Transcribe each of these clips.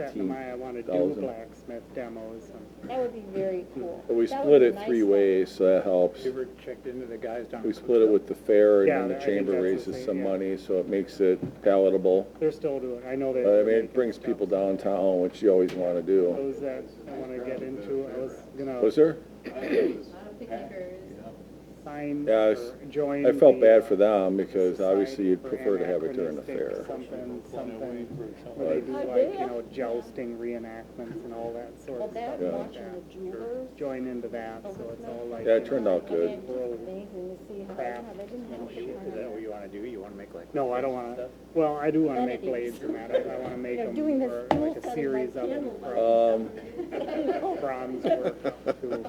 I want to do blacksmith demos. That would be very cool. But we That split would it be nice 3 though. ways, so that helps. You ever checked into the guys down? We split it with the fair, Yeah, and then I the think chamber that's the raises same, some yeah. money, so it makes it palatable. They're still doing, I know they. I mean, it brings people downtown, which you always want to do. Those that I want to get into, I was gonna Was there? sign Yeah, or join. I felt the, bad for them, because Society obviously you'd for prefer to have it during the Anachronistic fair. Something, where they do Oh, like, do you know, jousting reenactments and all that sort Well, of that, stuff. Yeah. like watching that. the jewelers. Join into that, so it's all like. Yeah, it turned out good. Amazing to see how, Craft yeah, they didn't have a shit. good Is that time. what you want to do? You want to make like? No, I don't want to. Well, I do want to make Entities. blades and that. I want to make They're them doing this for dual like a set of series like of them candles. from bronze work up to. I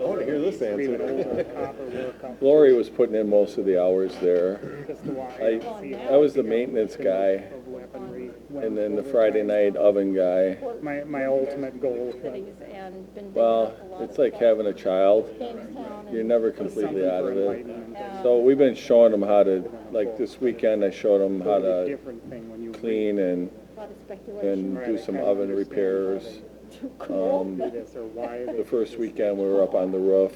want to hear this Even answer. older copper work up. Lori was putting in most of the hours there. Just to watch, I- see I was the how maintenance the guy, of weaponry and then the went Friday over night oven guy. my ultimate goal. Cities and been digging Well, up a lot it's of like stuff. having a child. Jamestown and- You're never Something completely out for of it. enlightenment. So we've been showing them how to, like this weekend, I showed them how Totally to different thing when you clean and A lot of speculation. do some oven repairs. Too cool. do this or why they The first weekend, we were up on the roof,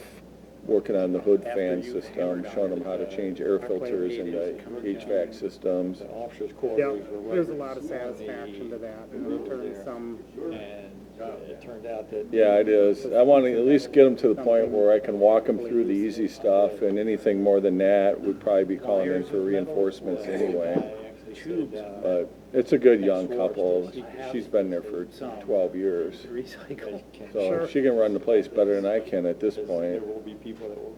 working on the hood fan system, showing them how to change air filters in the HVAC systems. Officers' Yeah, quarters were right there's a lot of on the satisfaction to that, and it turns some, And it turned out that. Yeah, it is. I want to at least get them to the point where I can walk them through the easy stuff, and anything more than that would probably be calling in for reinforcements anyway. I actually said, But it's a good young couple. She's been there for 12 years. recycle. So she can run the place better than I can at this There point. will be people that will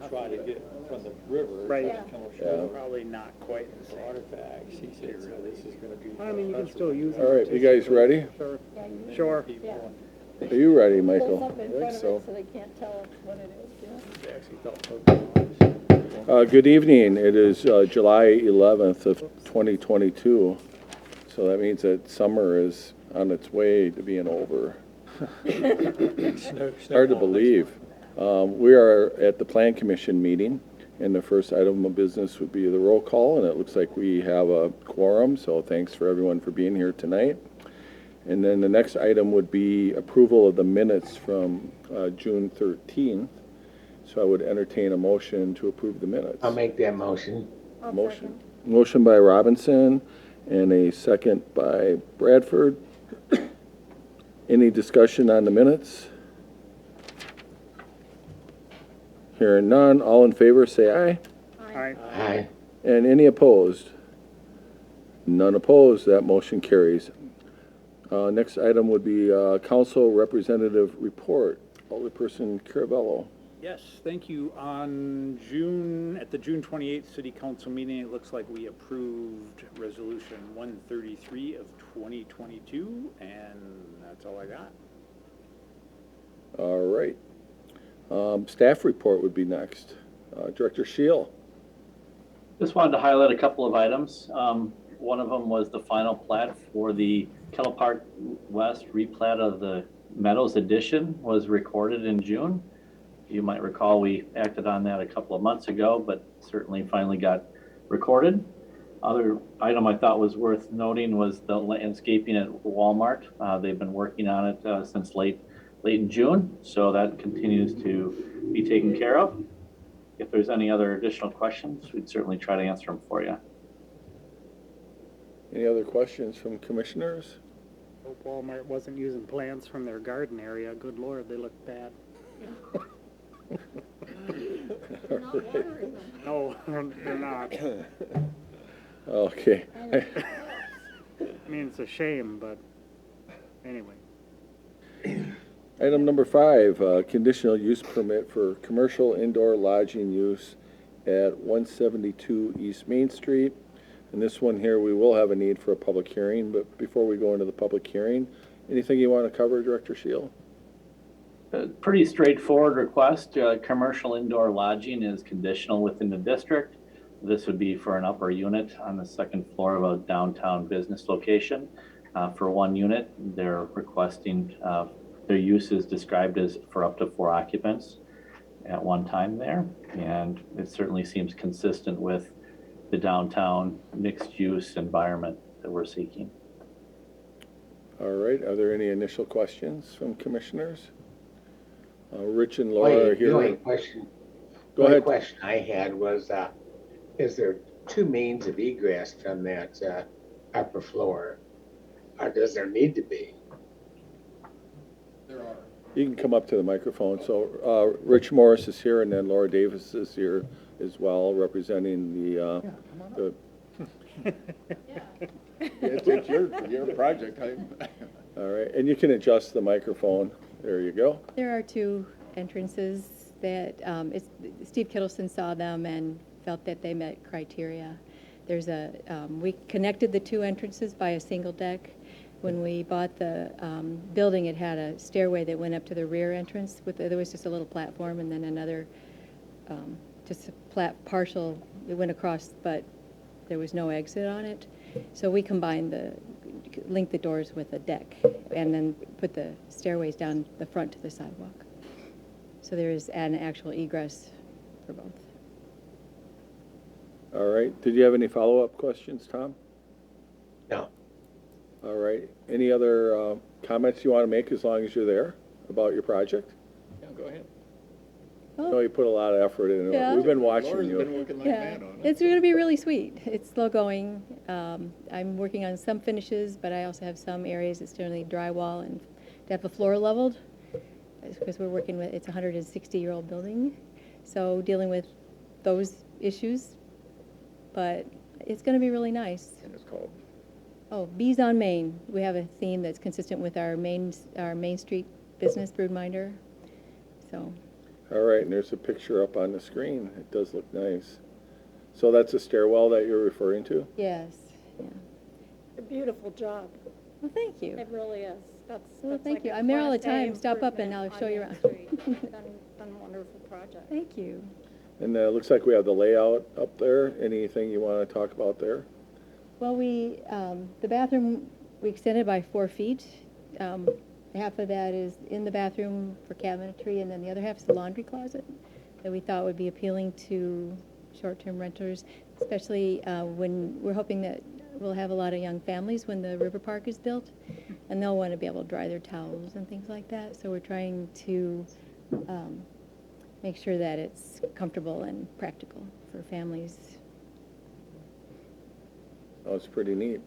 try to get from the river. Right. to come Yeah. ashore probably not quite the for same. artifacts. He said, so this is gonna be. I mean, you can still use it. All right, you guys ready? Sure, Yeah, you sure. Yeah. Are you ready, Hold Michael? something in I front think of so. it so they can't tell what it is, Good evening. It is July 11th of 2022. So that means that summer is on its way to being over. Hard to believe. We are at the Plan Commission meeting, and the first item of business would be the roll call, and it looks like we have a quorum, so thanks for everyone for being here tonight. And then the next item would be approval of the minutes from June 13th. So I would entertain a motion to approve the minutes. I'll make that motion. yeah. Motion. Motion by Robinson and a second by Bradford. Any discussion on the minutes? Hearing none, all in favor say aye. Aye. Aye. And any opposed? None opposed, that motion carries. Next item would be council representative report. Alderperson Caravello. Yes, thank you. At the June 28th city council meeting, it looks like we approved resolution 133 of 2022, and that's all I got. All right. Staff report would be next. Director Shield. Just wanted to highlight a couple of items. One of them was the final plat for the Kettle Park West replat of the Meadows Edition was recorded in June. You might recall we acted on that a couple of months ago, but certainly finally got recorded. Other item I thought was worth noting was the landscaping at Walmart. They've been working on it since late in June, so that continues to be taken care of. If there's any other additional questions, we'd certainly try to answer them for you. Any other questions from commissioners? Hope Walmart wasn't using plants from their garden area. Good Lord, they look bad. No, they're not. Okay. I mean, it's a shame, but anyway. Item number 5, conditional use permit for commercial indoor lodging use at 172 East Main Street. And this one here, we will have a need for a public hearing, but before we go into the public hearing, anything you want to cover, Director Shield? Pretty straightforward request. Commercial indoor lodging is conditional within the district. This would be for an upper unit on the second floor of a downtown business location. For one unit, they're requesting, their use is described as for up to 4 occupants at one time there. And it certainly seems consistent with the downtown mixed use environment that we're seeking. All right, are there any initial questions from commissioners? Rich and Laura are The only here. question, Go the only ahead. question I had was, is there two means of egress from that upper floor? Or does there need to be? You can come up to the microphone. So Rich Morris is here, and then Laura Davis is here as well, representing the It's your project. all right, and you can adjust the microphone. There you go. There are two entrances that, Steve Kittleson saw them and felt that they met criteria. There's we connected the two entrances by a single deck. When we bought the building, it had a stairway that went up to the rear entrance. There was just a little platform and then another, just a partial, it went across, but there was no exit on it. So we combined linked the doors with a deck and then put the stairways down the front to the sidewalk. So there is an actual egress for both. All right. Did you have any follow-up questions, Tom? No. All right. Any other comments you want to make as long as you're there about your project? Yeah, go ahead. I know you put a lot of effort in it. Yeah. We've been watching Laura's you. been working like Yeah, mad on it. it's going to be really sweet. It's slow going. I'm working on some finishes, but I also have some areas that still need drywall and to have the floor leveled, because we're working with, it's a 160-year-old building, so dealing with those issues, but it's going to be really nice. And it's called, Oh, Bees on Main. We have a theme that's consistent with our Main Street business, Broodminder. So, All right, and there's a picture up on the screen. It does look nice. So that's a stairwell that you're referring to? yes. Yeah. A beautiful job. Well, thank you. It really is. That's Well, thank like you. a I'm there all the Class A time. Stop up and improvement I'll show on you Main around. Street. Done a wonderful project. Thank you. And it looks like we have the layout up there. Anything you want to talk about there? Well, the bathroom, we extended by 4 feet. Half of that is in the bathroom for cabinetry, and then the other half is the laundry closet that we thought would be appealing to short-term renters, especially when we're hoping that we'll have a lot of young families when the river park is built, and they'll want to be able to dry their towels and things like that. So we're trying to make sure that it's comfortable and practical for families. Oh, it's pretty neat.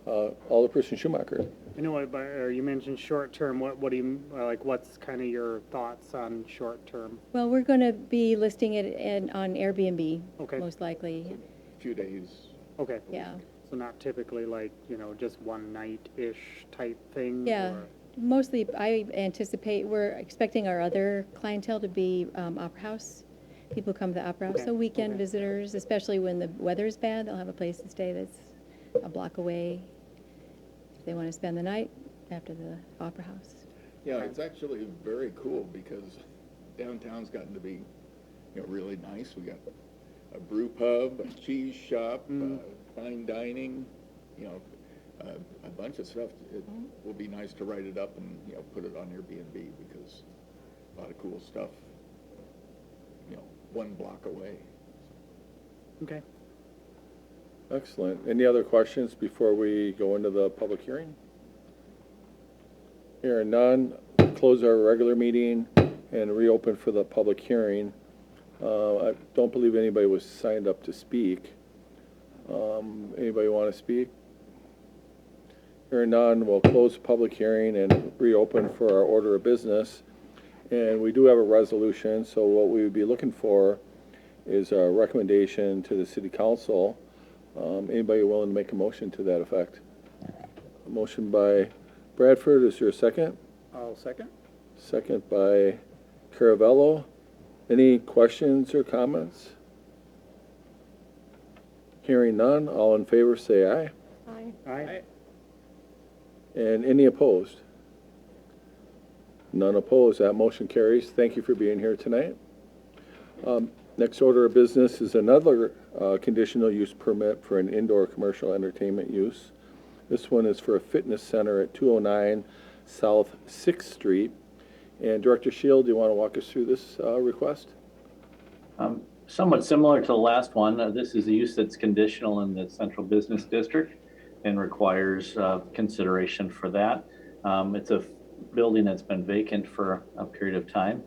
Alderperson Schumacher. I know, you mentioned short-term, what do you, what's kind of your thoughts on short-term? Well, we're going to be listing it on Airbnb, Okay. most likely. few days. Okay. Yeah. So not typically just one night-ish type thing? Yeah. or- Mostly, I anticipate, we're expecting our other clientele to be Opera House. People come to the Opera House, Okay, so weekend okay. visitors, especially when the weather is bad, they'll have a place to stay that's a block away. If they want to spend the night after the Opera House. Yeah, it's actually very cool because downtown's gotten to be, really nice. We got a brew pub, a cheese shop, fine dining, a bunch of stuff. It will be nice to write it up and, put it on Airbnb because a lot of cool stuff, one block away. Okay. Excellent. Any other questions before we go into the public hearing? Hearing none, close our regular meeting and reopen for the public hearing. I don't believe anybody was signed up to speak. Anybody want to speak? Hearing none, we'll close the public hearing and reopen for our order of business. And we do have a resolution, so what we would be looking for is a recommendation to the city council. Anybody willing to make a motion to that effect? A motion by Bradford, is there a second? I'll second. Second by Caravello. Any questions or comments? Hearing none, all in favor say aye. Aye. And any opposed? None opposed, that motion carries. Thank you for being here tonight. Next order of business is another conditional use permit for an indoor commercial entertainment use. This one is for a fitness center at 209 South 6th Street. And Director Shield, do you want to walk us through this request? Somewhat similar to the last one, this is a use that's conditional in the central business district. and requires consideration for that. It's a building that's been vacant for a period of time,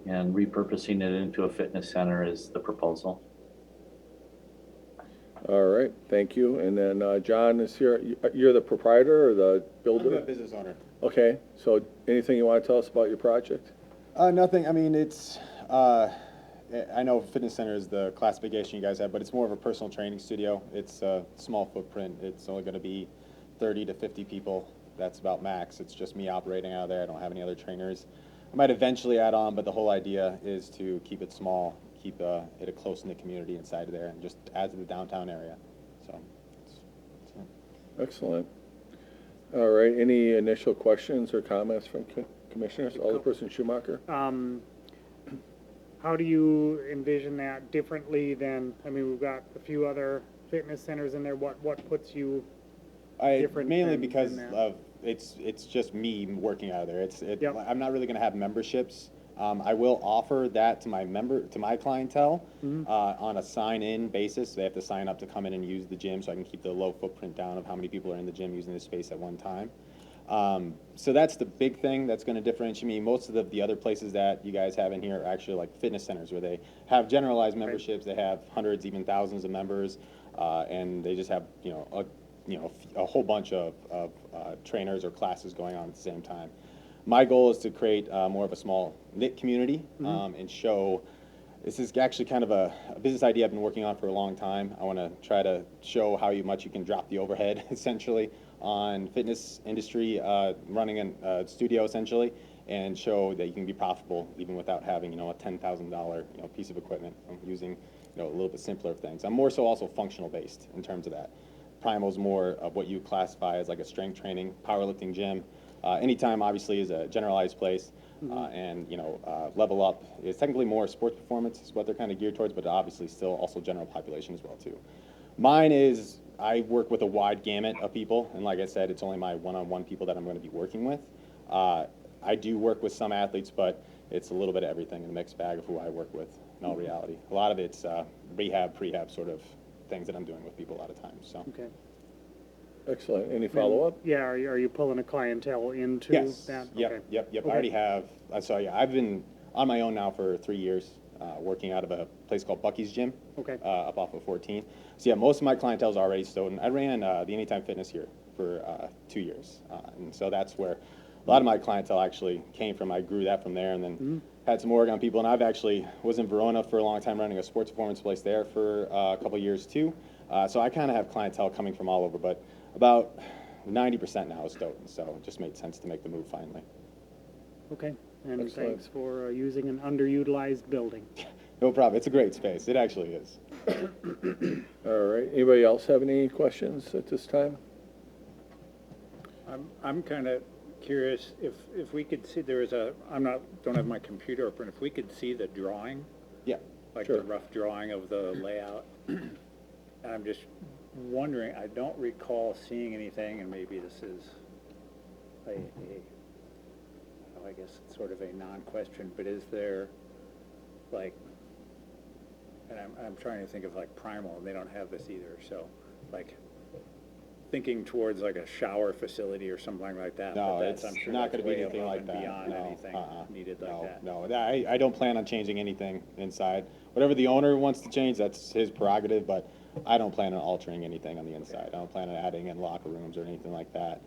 and repurposing it into a fitness center is the proposal. All right, thank you. And then, John is here. You're the proprietor or the builder? I'm a business owner. Okay, so anything you want to tell us about your project? Nothing, I mean, it's, I know fitness center is the classification you guys have, but it's more of a personal training studio. It's a small footprint. It's only gonna be 30 to 50 people. That's about max. It's just me operating out of there. I don't have any other trainers. I might eventually add on, but the whole idea is to keep it small, keep it a close-knit community inside of there, and just add to the downtown area. So, that's it. Excellent. All right, any initial questions or comments from commissioners? Alderperson Schumacher? How do you envision that differently than, I mean, we've got a few other fitness centers in there. What puts you different Mainly than because that? of, it's just me working out of there. Yep. I'm not really gonna have memberships. I will offer that to my clientele, on a sign-in basis. They have to sign up to come in and use the gym, so I can keep the low footprint down of how many people are in the gym using the space at one time. So that's the big thing that's gonna differentiate me. Most of the other places that you guys have in here are actually like fitness centers where they have generalized memberships. They have hundreds, even thousands of members, and they just have, a whole bunch of trainers or classes going on at the same time. My goal is to create more of a small knit community, and show, this is actually kind of a business idea I've been working on for a long time. I want to try to show how much you can drop the overhead essentially on fitness industry, running a studio essentially, and show that you can be profitable even without having, a $10,000 piece of equipment. I'm using a little bit simpler things. I'm more so also functional based in terms of that. Primal's more of what you classify as like a strength training, powerlifting gym. Anytime obviously is a generalized place, and Level Up is technically more sports performance is what they're kind of geared towards, but obviously still also general population as well too. Mine is, I work with a wide gamut of people, and like I said, it's only my one-on-one people that I'm going to be working with. I do work with some athletes, but it's a little bit of everything in a mixed bag of who I work with in all reality. A lot of it's rehab, prehab sort of things that I'm doing with people a lot of times. So. Okay. Excellent. Any follow-up? Yeah, are you pulling a clientele into Yes. that? Yep. Okay. Yep. Okay. I already have. So yeah, I've been on my own now for 3 years, working out of a place called Bucky's Gym. Okay. Up off of 14. So yeah, most of my clientele is already Stoughton. I ran the Anytime Fitness here for 2 years, and so that's where a lot of my clientele actually came from. I grew that from there, and then had some Oregon people. And I've actually was in Verona for a long time, running a sports performance place there for a couple years too. So I kind of have clientele coming from all over, but about 90% now is Stoughton. So it just made sense to make the move finally. Okay, and Excellent. thanks for using an underutilized building. No problem. It's a great space. It actually is. All right, anybody else have any questions at this time? I'm kind of curious if we could see, don't have my computer open, if we could see the drawing, Yeah. like Sure. the rough drawing of the layout. And I'm just wondering, I don't recall seeing anything, and maybe this is I guess it's sort of a non-question, but is there, like, and I'm trying to think of like Primal, and they don't have this either, so, like, thinking towards like a shower facility or something like that. No, but that's, it's I'm sure not that's going to be way anything above like and that. beyond No, anything needed like that. No, I don't plan on changing anything inside. Whatever the owner wants to change, that's his prerogative, but I don't plan on altering anything on the inside. I don't plan on adding in locker rooms or anything like that.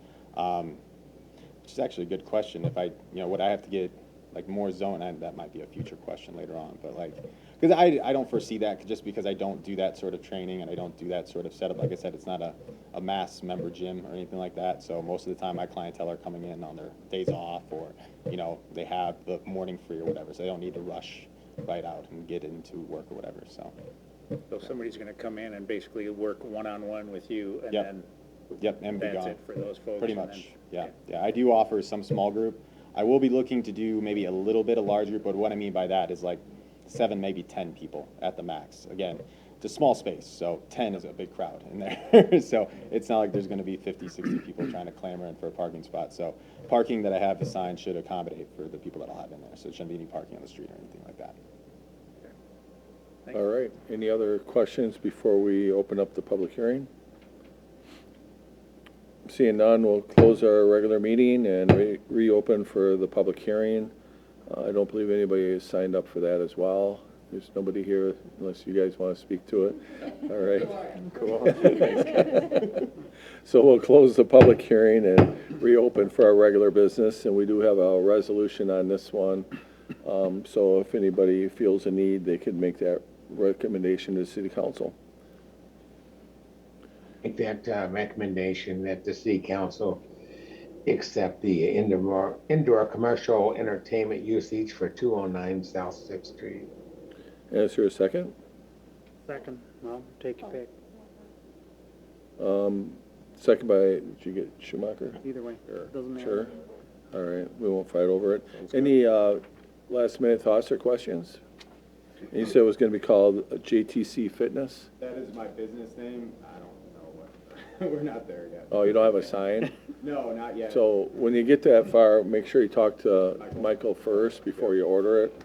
Which is actually a good question. If would I have to get like more zone? That might be a future question later on, but like, because I don't foresee that just because I don't do that sort of training and I don't do that sort of setup. Like I said, it's not a mass member gym or anything like that. So most of the time my clientele are coming in on their days off, or, they have the morning free or whatever. So they don't need to rush right out and get into work or whatever. So, So somebody's gonna come in and basically work one-on-one with you, and Yep. then yep, and be that's gone. it for those folks? Pretty and much, then- yeah. Yeah, I do offer some small group. I will be looking to do maybe a little bit of large group, but what I mean by that is like 7, maybe 10 people at the max. Again, it's a small space, so 10 is a big crowd in there. So it's not like there's gonna be 50, 60 people trying to clamor in for a parking spot. So parking that I have assigned should accommodate for the people that I'll have in there. So it shouldn't be any parking on the street or anything like that. Thank All right, any other questions before we open up the public hearing? seeing none, we'll close our regular meeting and reopen for the public hearing. I don't believe anybody has signed up for that as well. There's nobody here unless you guys want to speak to it. All right. Cool. So we'll close the public hearing and reopen for our regular business, and we do have a resolution on this one. So if anybody feels a need, they could make that recommendation to the city council. Make that recommendation that the city council accept the indoor commercial entertainment usage for 209 South 6th Street. And is there a second? Second, well, take your pick, Second by, did you get Schumacher? either way, doesn't matter. Sure. All right, we won't fight over it. Any last minute thoughts or questions? And you said it was going to be called JTC Fitness? That is my business name. I don't know what, we're not there yet. Oh, you don't have a sign? No, not yet. So when you get that far, make sure you talk to Michael first before you order it.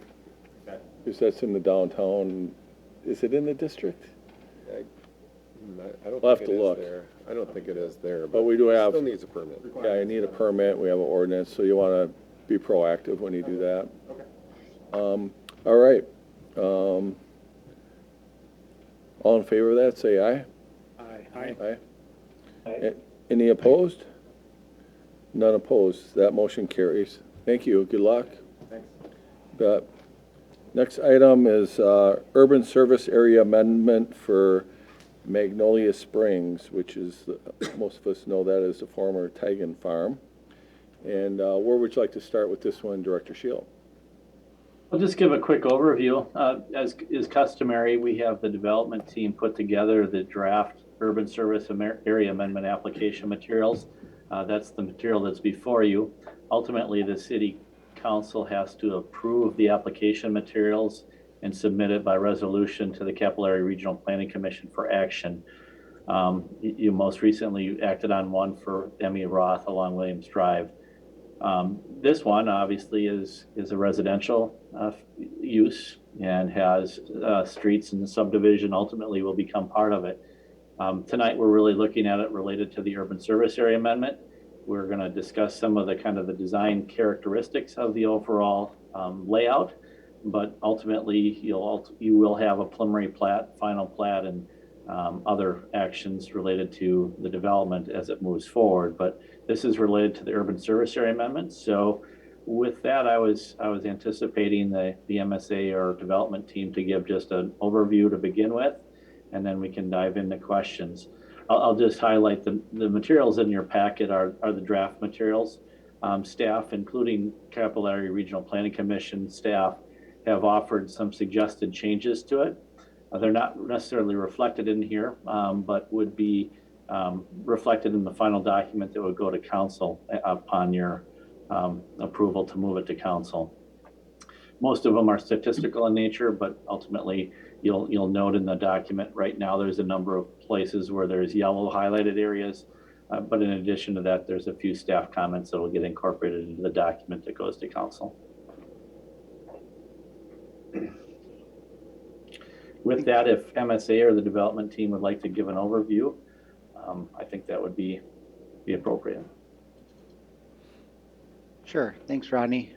Okay. Because that's in the downtown. Is it in the district? I don't We'll have think to it is look. there. I don't think it is there, But we do have, still needs a permit. yeah, you need a permit, we have an ordinance, so you want to be proactive when you do that. Okay. All right. All in favor of that, say aye. Aye. Aye. Any opposed? None opposed. That motion carries. Thank you. Good luck. Thanks. Bet. Next item is urban service area amendment for Magnolia Springs, which is, most of us know that as the former Tigan Farm. And where would you like to start with this one, Director Shield? I'll just give a quick overview. As is customary, we have the development team put together the draft urban service area amendment application materials. That's the material that's before you. Ultimately, the city council has to approve the application materials and submit it by resolution to the Capillary Regional Planning Commission for action. You most recently acted on one for Emmy Roth along Williams Drive. This one obviously is a residential use and has streets and subdivision ultimately will become part of it. Tonight we're really looking at it related to the urban service area amendment. We're going to discuss some of the kind of the design characteristics of the overall layout, but ultimately you will have a preliminary plat, final plat, and other actions related to the development as it moves forward. But this is related to the urban service area amendment. So with that, I was anticipating the MSA or development team to give just an overview to begin with, and then we can dive into questions. I'll just highlight the materials in your packet are the draft materials. Staff, including Capillary Regional Planning Commission staff, have offered some suggested changes to it. They're not necessarily reflected in here, but would be reflected in the final document that would go to council upon your approval to move it to council. Most of them are statistical in nature, but ultimately you'll note in the document right now there's a number of places where there's yellow highlighted areas. But in addition to that, there's a few staff comments that will get incorporated into the document that goes to council. With that, if MSA or the development team would like to give an overview, I think that would be appropriate. Sure. Thanks, Rodney.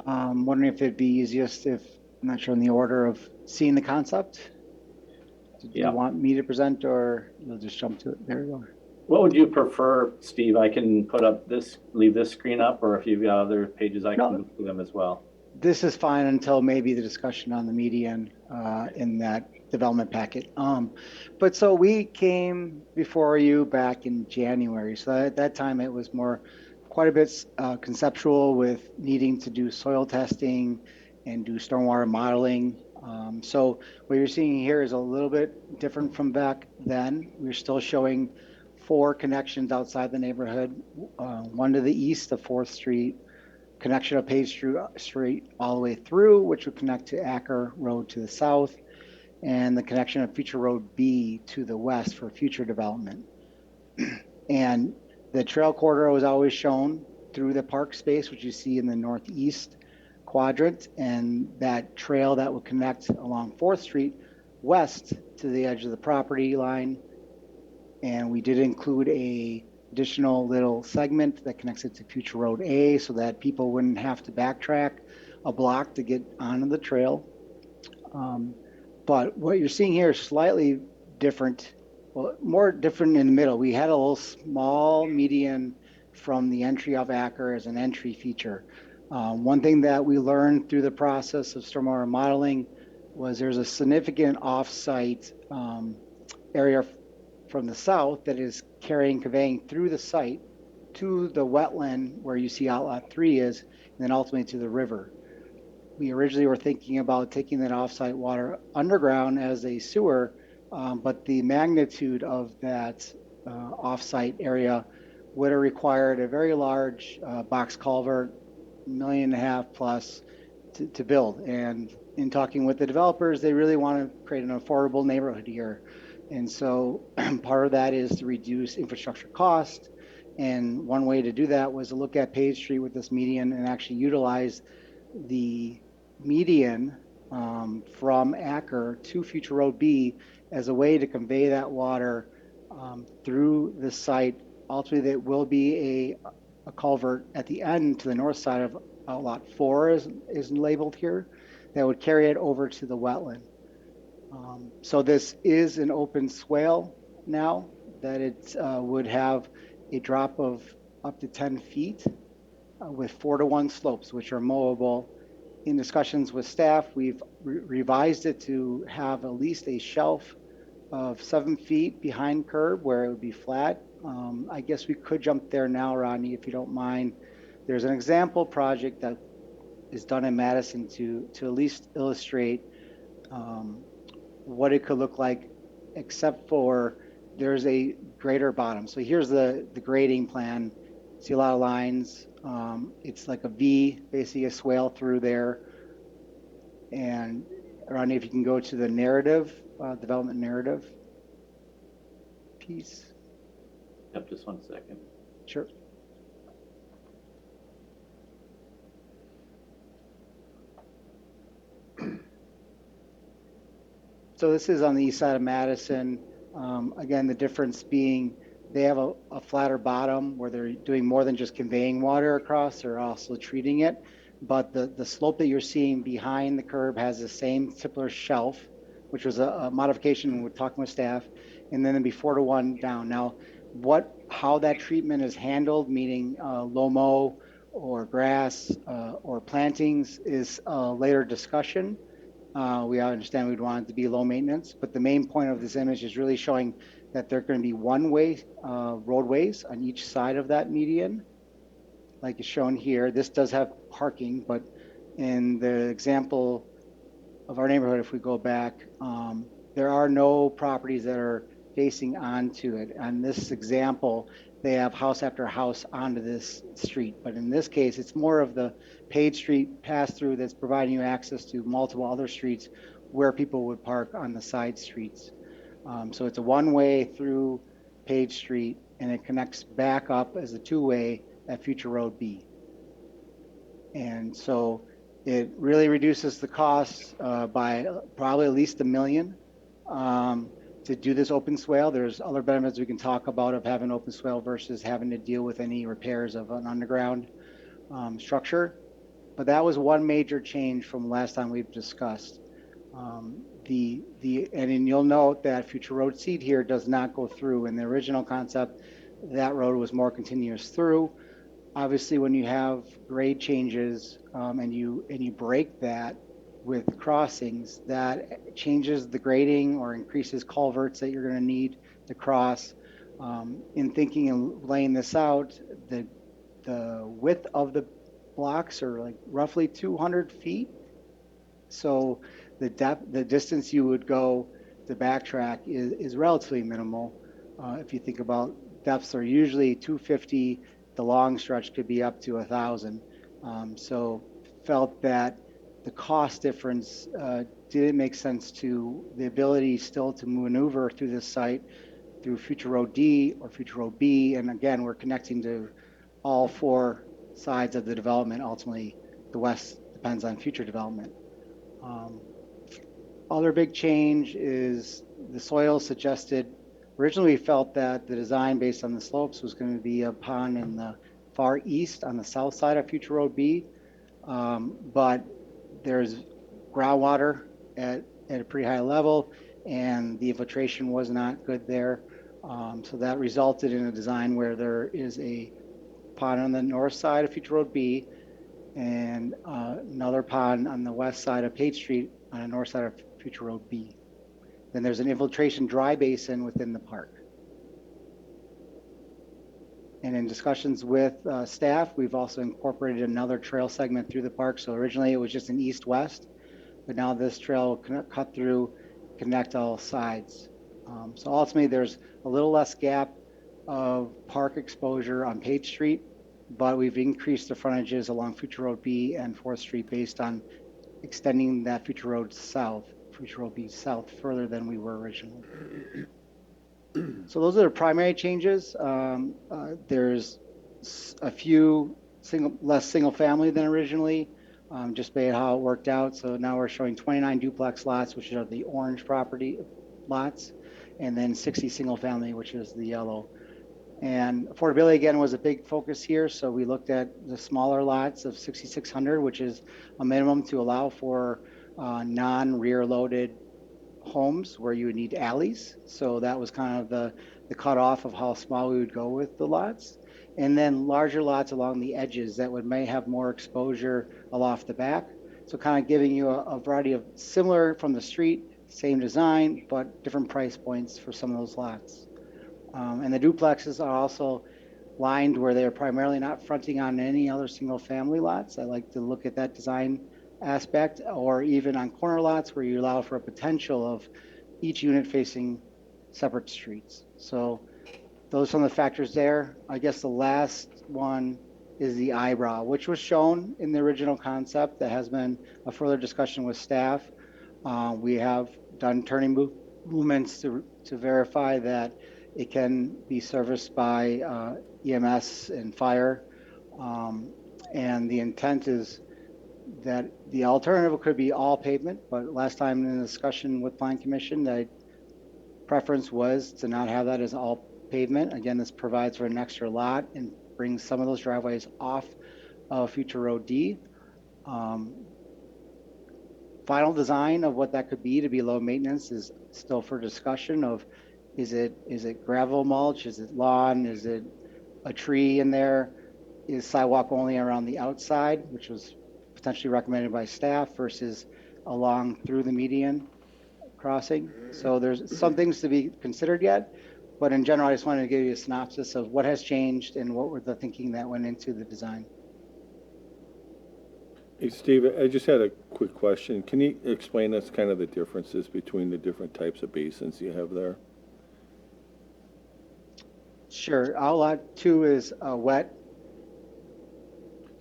Wondering if it'd be easiest if, I'm not sure in the order of seeing the concept. Do you want me to present or you'll just jump to it? There you go. What would you prefer, Steve? I can put up leave this screen up, or if you've got other pages, I can move to them as well. This is fine until maybe the discussion on the median in that development packet. But so we came before you back in January. So at that time it was quite a bit conceptual with needing to do soil testing and do stormwater modeling. So what you're seeing here is a little bit different from back then. We're still showing 4 connections outside the neighborhood, one to the east of 4th Street, connection of Page Street all the way through, which would connect to Acker Road to the south, and the connection of Future Road B to the west for future development. And the trail corridor was always shown through the park space, which you see in the northeast quadrant, and that trail that would connect along 4th Street west to the edge of the property line And we did include a additional little segment that connects it to Future Road A so that people wouldn't have to backtrack a block to get onto the trail. But what you're seeing here is slightly different, well, more different in the middle. We had a little small median from the entry of Acker as an entry feature. One thing that we learned through the process of stormwater modeling was there's a significant off-site area from the south that is conveying through the site to the wetland where you see Outlet 3 is, and then ultimately to the river. We originally were thinking about taking that off-site water underground as a sewer, but the magnitude of that off-site area would have required a very large box culvert, $1.5 million plus, to build. And in talking with the developers, they really want to create an affordable neighborhood here. And so part of that is to reduce infrastructure cost. And one way to do that was to look at Page Street with this median and actually utilize the median from Acker to Future Road B as a way to convey that water through the site. Ultimately, there will be a culvert at the end to the north side of Lot 4 is labeled here that would carry it over to the wetland. So this is an open swale now that it would have a drop of up to 10 feet with 4-to-1 slopes, which are mowable. In discussions with staff, we've revised it to have at least a shelf of 7 feet behind curb where it would be flat. I guess we could jump there now, Rodney, if you don't mind. There's an example project that is done in Madison to at least illustrate what it could look like, except for there's a greater bottom. So here's the grading plan. See a lot of lines. It's like a V, basically a swale through there. And Rodney, if you can go to the narrative, development narrative piece. Yep, just 1 second. Sure. So this is on the east side of Madison. Again, the difference being they have a flatter bottom where they're doing more than just conveying water across, they're also treating it. But the slope that you're seeing behind the curb has the same similar shelf, which was a modification when we're talking with staff, and then it'd be 4-to-1 down. Now, how that treatment is handled, meaning low mow or grass or plantings, is a later discussion. We understand we'd want it to be low maintenance, but the main point of this image is really showing that there are going to be one-way roadways on each side of that median, like is shown here. This does have parking, but in the example of our neighborhood, if we go back, there are no properties that are facing onto it. On this example, they have house after house onto this street. But in this case, it's more of the Page Street pass-through that's providing you access to multiple other streets where people would park on the side streets. So it's a one-way through Page Street, and it connects back up as a two-way at Future Road B. And so it really reduces the cost by probably at least $1 million to do this open swale. There's other benefits we can talk about of having open swale versus having to deal with any repairs of an underground structure. But that was one major change from last time we've discussed. And you'll note that Future Road Seed here does not go through. In the original concept, that road was more continuous through. Obviously, when you have grade changes and you break that with crossings, that changes the grading or increases culverts that you're going to need to cross. In thinking and laying this out, the width of the blocks are like roughly 200 feet. So the distance you would go to backtrack is relatively minimal. If you think about depths are usually 250, the long stretch could be up to 1,000. So felt that the cost difference didn't make sense to the ability still to maneuver through this site through Future Road D or Future Road B. And again, we're connecting to all four sides of the development. Ultimately, the west depends on future development. Other big change is the soil suggested Originally, we felt that the design based on the slopes was going to be a pond in the far east on the south side of Future Road B. But there's groundwater at a pretty high level, and the infiltration was not good there. So that resulted in a design where there is a pond on the north side of Future Road B and another pond on the west side of Page Street on the north side of Future Road B. Then there's an infiltration dry basin within the park. And in discussions with staff, we've also incorporated another trail segment through the park. So originally it was just an east-west, but now this trail will cut through, connect all sides. So ultimately there's a little less gap of park exposure on Page Street, but we've increased the frontages along Future Road B and 4th Street based on extending that Future Road B south further than we were originally. So those are the primary changes. There's a few less single family than originally, just based on how it worked out. So now we're showing 29 duplex lots, which are the orange property lots, and then 60 single family, which is the yellow. And affordability, again, was a big focus here. So we looked at the smaller lots of 6,600, which is a minimum to allow for non-rear loaded homes where you would need alleys. So that was kind of the cutoff of how small we would go with the lots. And then larger lots along the edges that may have more exposure off the back. So kind of giving you a variety of similar from the street, same design, but different price points for some of those lots. And the duplexes are also lined where they're primarily not fronting on any other single family lots. I like to look at that design aspect, or even on corner lots where you allow for a potential of each unit facing separate streets. So those are some of the factors there. I guess the last one is the eyebrow, which was shown in the original concept. That has been a further discussion with staff. We have done turning movements to verify that it can be serviced by EMS and fire. And the intent is that the alternative could be all pavement, but last time in the discussion with Plan Commission, the preference was to not have that as all pavement. Again, this provides for an extra lot and brings some of those driveways off of Future Road D. Final design of what that could be to be low maintenance is still for discussion of, is it gravel mulch? Is it lawn? Is it a tree in there? Is sidewalk only around the outside, which was potentially recommended by staff, versus along through the median crossing? So there's some things to be considered yet, but in general, I just wanted to give you a synopsis of what has changed and what were the thinking that went into the design. Hey, Steve, I just had a quick question. Can you explain us kind of the differences between the different types of basins you have there? Sure. Lot 2 is wet.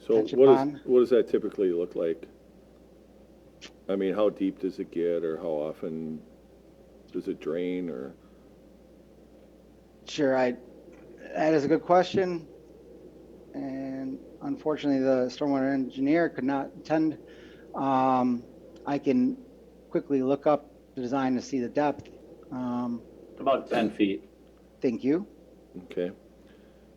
So Detention what pond. does that typically look like? I mean, how deep does it get, or how often does it drain, or? Sure. That is a good question. And unfortunately, the stormwater engineer could not attend. I can quickly look up the design to see the depth. About 10 feet. Thank you. Okay.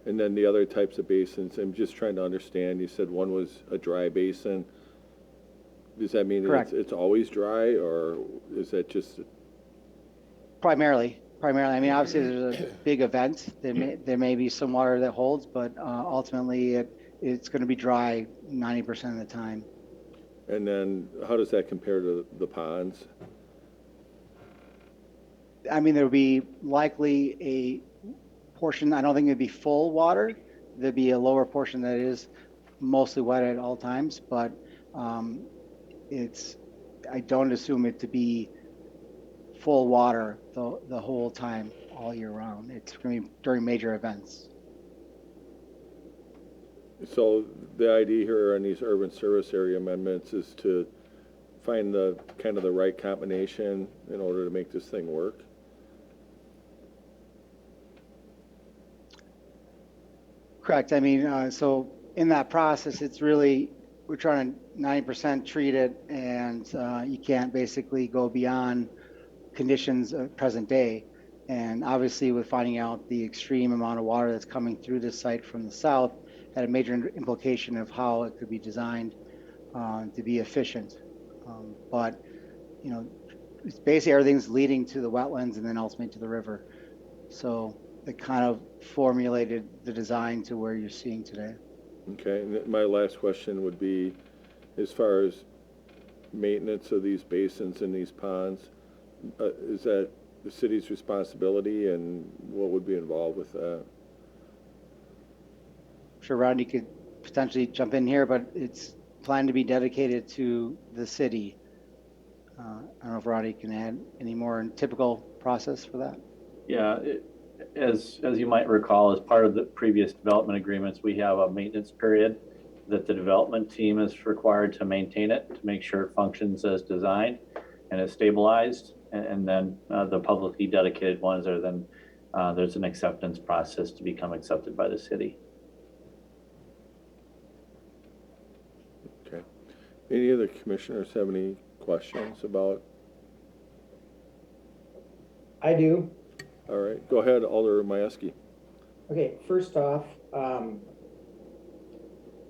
And then the other types of basins, I'm just trying to understand. You said one was a dry basin. Does that mean it's always dry, or is that just? Primarily. I mean, obviously, there's a big event. There may be some water that holds, but ultimately, it's going to be dry 90% of the time. And then how does that compare to the ponds? I mean, there would be likely a portion, I don't think it'd be full water. There'd be a lower portion that is mostly wet at all times, but I don't assume it to be full water the whole time, all year round. It's going to be during major events. So the idea here on these urban service area amendments is to find the kind of the right combination in order to make this thing work? Correct. I mean, so in that process, it's really, we're trying to 90% treat it, and you can't basically go beyond conditions of present day. And obviously with finding out the extreme amount of water that's coming through this site from the south, had a major implication of how it could be designed to be efficient. But, you know, it's basically everything's leading to the wetlands and then ultimately to the river. So it kind of formulated the design to where you're seeing today. Okay, and my last question would be, as far as maintenance of these basins and these ponds, is that the city's responsibility, and what would be involved with that? I'm sure Rodney could potentially jump in here, but it's planned to be dedicated to the city. I don't know if Rodney can add any more in typical process for that. Yeah, as you might recall, as part of the previous development agreements, we have a maintenance period that the development team is required to maintain it, to make sure it functions as designed and is stabilized. And then the publicly dedicated ones are then, there's an acceptance process to become accepted by the city. Okay. Any other commissioners have any questions about? I do. All right, go ahead, Alder Majewski. Okay, first off,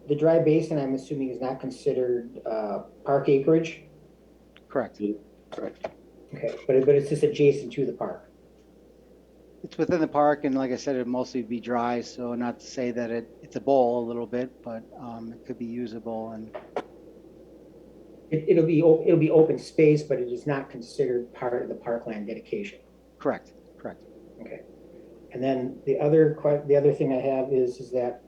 the dry basin, I'm assuming, is not considered park acreage? Correct. Correct. Okay, but it's just adjacent to the park? It's within the park, and like I said, it'd mostly be dry, so not to say that it's a bowl a little bit, but it could be usable. And It'll be open space, but it is not considered part of the parkland dedication? correct. Okay. And then the other thing I have is that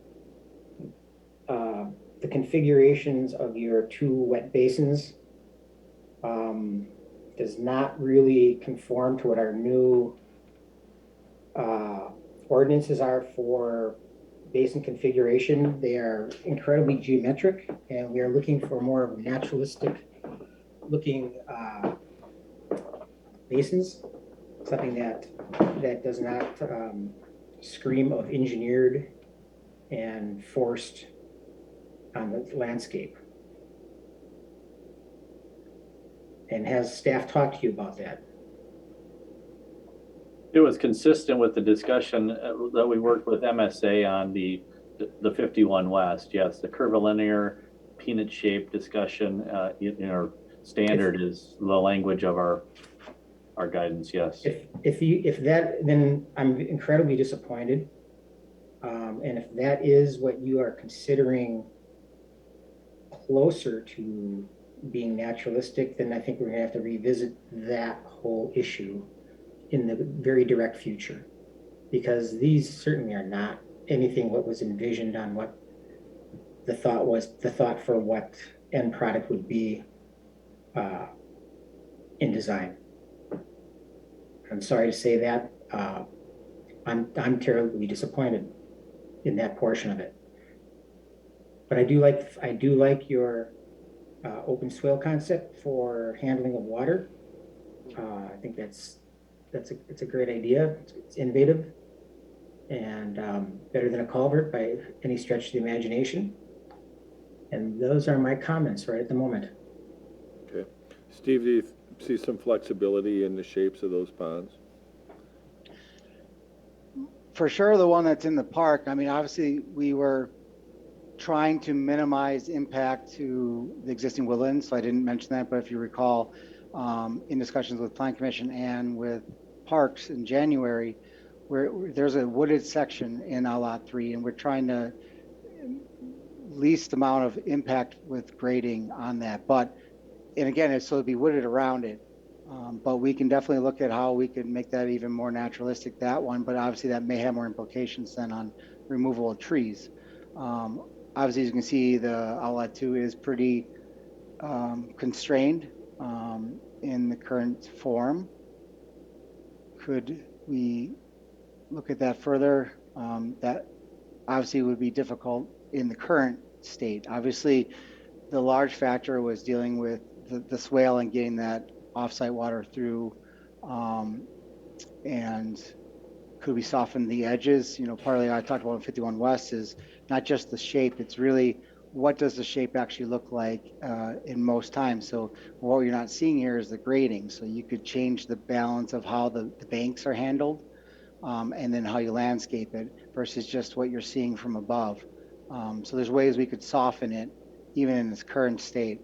the configurations of your two wet basins does not really conform to what our new ordinances are for basin configuration. They are incredibly geometric, and we are looking for more of naturalistic looking basins, something that does not scream of engineered and forced on the landscape. And has staff talked to you about that? It was consistent with the discussion that we worked with MSA on the 51 West. Yes, the curvilinear peanut shaped discussion in our standard is the language of our guidance. Yes. If that, then I'm incredibly disappointed. And if that is what you are considering closer to being naturalistic, then I think we're gonna have to revisit that whole issue in the very direct future, because these certainly are not anything what was envisioned on what the thought for what end product would be in design. I'm sorry to say that. I'm terribly disappointed in that portion of it. But I do like your open swale concept for handling of water. I think it's a great idea. It's innovative and better than a culvert by any stretch of the imagination. And those are my comments right at the moment. Okay. Steve, do you see some flexibility in the shapes of those ponds? For sure, the one that's in the park, I mean, obviously we were trying to minimize impact to the existing woodlands, so I didn't mention that, but if you recall, in discussions with Plan Commission and with Parks in January, where there's a wooded section in Lot 3, and we're trying to least amount of impact with grading on that. But, and again, so it'd be wooded around it. But we can definitely look at how we can make that even more naturalistic, that one, but obviously that may have more implications than on removal of trees. Obviously, as you can see, the outlet 2 is pretty constrained in the current form. Could we look at that further? That obviously would be difficult in the current state. Obviously, the large factor was dealing with the swale and getting that offsite water through, and could we soften the edges? You know, partly I talked about in 51 West is not just the shape, it's really what does the shape actually look like in most times. So what you're not seeing here is the grading. So you could change the balance of how the banks are handled, and then how you landscape it versus just what you're seeing from above. So there's ways we could soften it even in its current state.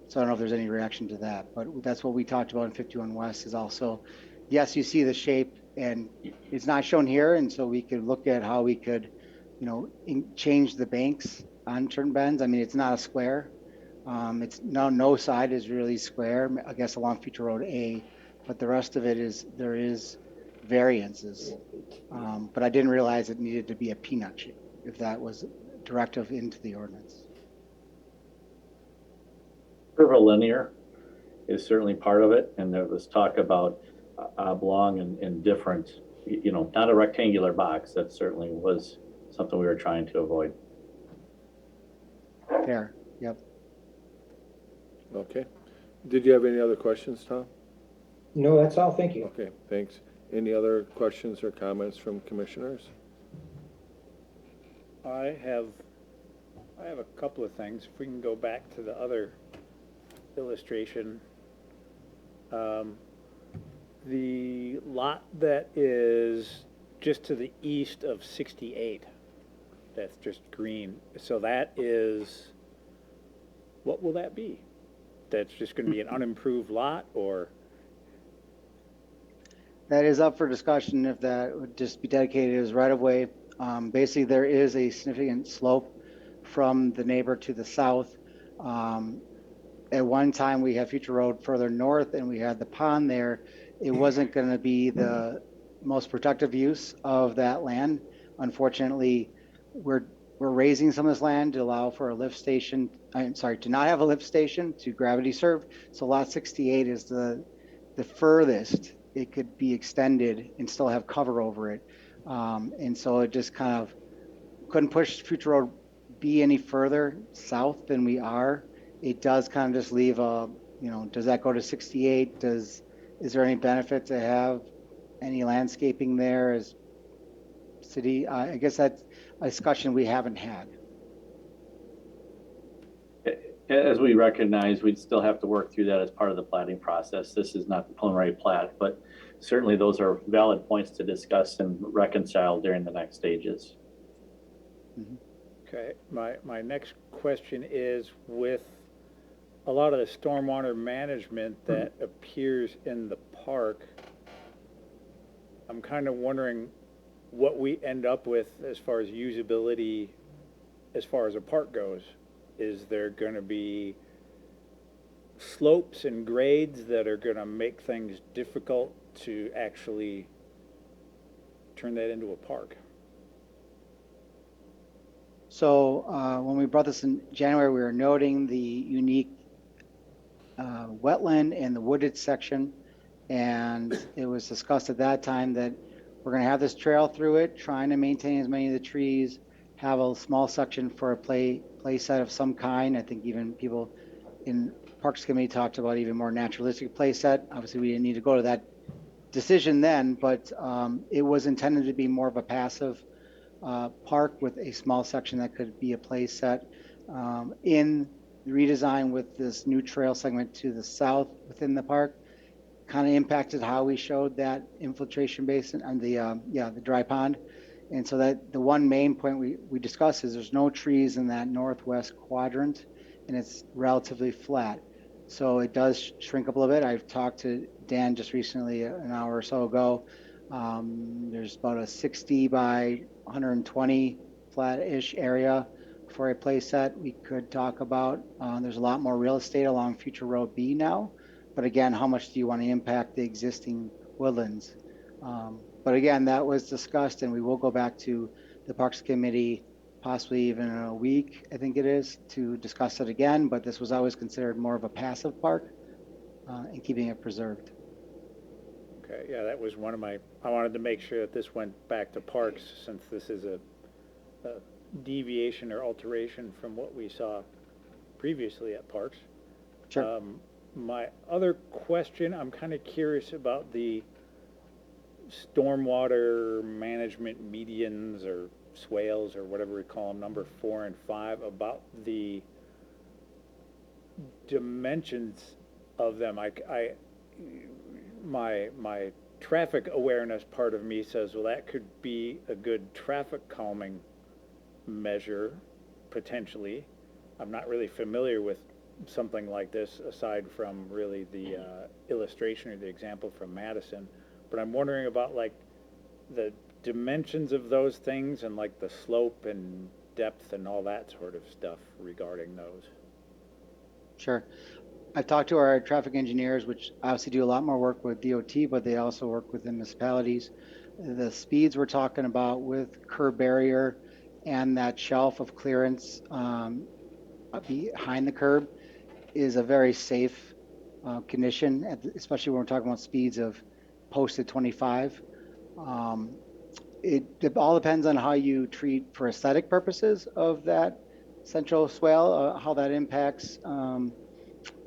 So I don't know if there's any reaction to that, but that's what we talked about in 51 West is also, yes, you see the shape and it's not shown here. And so we could look at how we could, change the banks on certain bends. I mean, it's not a square. It's no side is really square, I guess along Future Road A, but the rest of it there is variances. But I didn't realize it needed to be a peanut shape if that was directive into the ordinance. Curvilinear is certainly part of it, and there was talk about oblong and different, not a rectangular box. That certainly was something we were trying to avoid. Fair, yep. Okay. Did you have any other questions, Tom? No, that's all, thank you. Okay, thanks. Any other questions or comments from commissioners? I have a couple of things. If we can go back to the other illustration. The lot that is just to the east of 68, that's just green. So that is, what will that be? That's just going to be an unimproved lot, or? That is up for discussion if that would just be dedicated as right of way. Basically, there is a significant slope from the neighbor to the south. At one time, we had Future Road further north and we had the pond there. It wasn't going to be the most productive use of that land. Unfortunately, we're raising some of this land to allow for a lift station. I'm sorry, to not have a lift station, to gravity serve. So lot 68 is the furthest it could be extended and still have cover over it. And so it just kind of couldn't push Future Road B any further south than we are. It does kind of just leave does that go to 68? Is there any benefit to have any landscaping there as city? I guess that's a discussion we haven't had. As we recognize, we'd still have to work through that as part of the plating process. This is not the preliminary plat, but certainly those are valid points to discuss and reconcile during the next stages. Mm-hmm. Okay, my next question is, with a lot of the stormwater management that appears in the park, I'm kind of wondering what we end up with as far as usability, as far as a park goes. Is there going to be slopes and grades that are going to make things difficult to actually turn that into a park? So when we brought this in January, we were noting the unique wetland and the wooded section. And it was discussed at that time that we're going to have this trail through it, trying to maintain as many of the trees, have a small section for a play set of some kind. I think even people in Parks Committee talked about even more naturalistic play set. Obviously, we didn't need to go to that decision then, but it was intended to be more of a passive park with a small section that could be a play set. In the redesign with this new trail segment to the south within the park, kind of impacted how we showed that infiltration basin and the dry pond. And so that the one main point we discussed is there's no trees in that northwest quadrant, and it's relatively flat. So it does shrink up a little bit. I've talked to Dan just recently, an hour or so ago. There's about a 60 by 120 flat-ish area for a play set we could talk about. There's a lot more real estate along Future Road B now. But again, how much do you want to impact the existing woodlands? But again, that was discussed, and we will go back to the Parks Committee possibly even in a week, I think it is, to discuss it again. But this was always considered more of a passive park and keeping it preserved. Okay, yeah, that was one of I wanted to make sure that this went back to Parks, since this is a deviation or alteration from what we saw previously at Parks. Sure. My other question, I'm kind of curious about the stormwater management medians or swales or whatever we call them, number 4 and 5, about the dimensions of them. My traffic awareness part of me says, well, that could be a good traffic calming measure, potentially. I'm not really familiar with something like this aside from really the illustration or the example from Madison, but I'm wondering about like the dimensions of those things and like the slope and depth and all that sort of stuff regarding those. Sure. I've talked to our traffic engineers, which obviously do a lot more work with DOT, but they also work with the municipalities. The speeds we're talking about with curb barrier and that shelf of clearance behind the curb is a very safe condition, especially when we're talking about speeds of posted 25. It all depends on how you treat for aesthetic purposes of that central swale, how that impacts